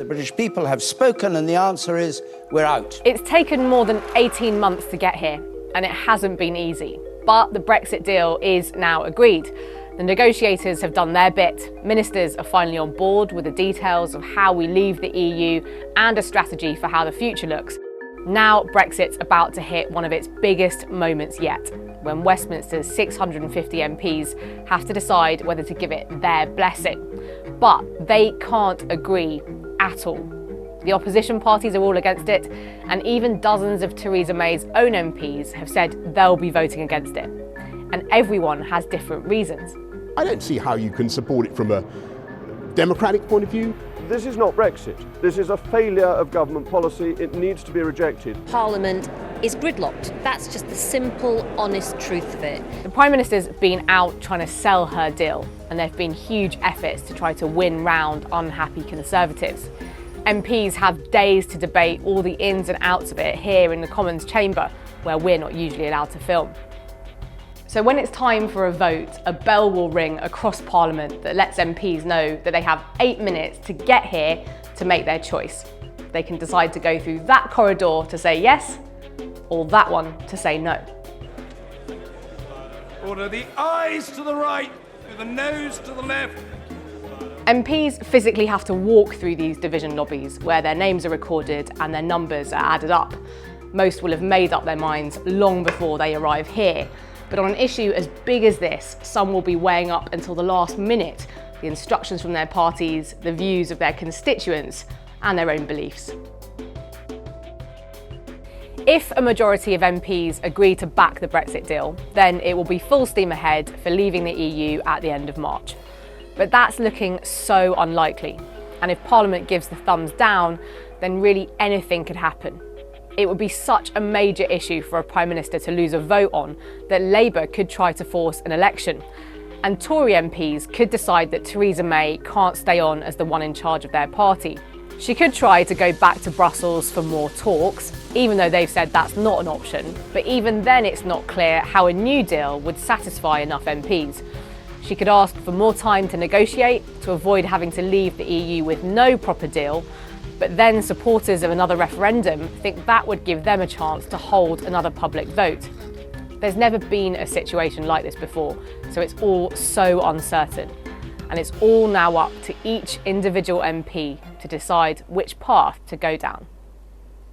The British people have spoken and the answer is we're out. It's taken more than 18 months to get here and it hasn't been easy. But the Brexit deal is now agreed. The negotiators have done their bit. Ministers are finally on board with the details of how we leave the EU and a strategy for how the future looks. Now Brexit's about to hit one of its biggest moments yet, when Westminster's 650 MPs have to decide whether to give it their blessing. But they can't agree at all. The opposition parties are all against it, and even dozens of Theresa May's own MPs have said they'll be voting against it. And everyone has different reasons. I don't see how you can support it from a democratic point of view. This is not Brexit. This is a failure of government policy. It needs to be rejected. Parliament is gridlocked. That's just the simple, honest truth of it. The Prime Minister's been out trying to sell her deal, and there have been huge efforts to try to win round unhappy Conservatives. MPs have days to debate all the ins and outs of it here in the Commons chamber, where we're not usually allowed to film. So when it's time for a vote, a bell will ring across Parliament that lets MPs know that they have 8 minutes to get here to make their choice. They can decide to go through that corridor to say yes, or that one to say no. Order the eyes to the right, with the nose to the left. MPs physically have to walk through these division lobbies where their names are recorded and their numbers are added up. Most will have made up their minds long before they arrive here. But on an issue as big as this, some will be weighing up until the last minute the instructions from their parties, the views of their constituents, and their own beliefs. If a majority of MPs agree to back the Brexit deal, then it will be full steam ahead for leaving the EU at the end of March. But that's looking so unlikely. And if Parliament gives the thumbs down, then really anything could happen. It would be such a major issue for a Prime Minister to lose a vote on that Labour could try to force an election. And Tory MPs could decide that Theresa May can't stay on as the one in charge of their party. She could try to go back to Brussels for more talks, even though they've said that's not an option. But even then it's not clear how a new deal would satisfy enough MPs. She could ask for more time to negotiate to avoid having to leave the EU with no proper deal. But then supporters of another referendum think that would give them a chance to hold another public vote. There's never been a situation like this before, so it's all so uncertain. And it's all now up to each individual MP to decide which path to go down.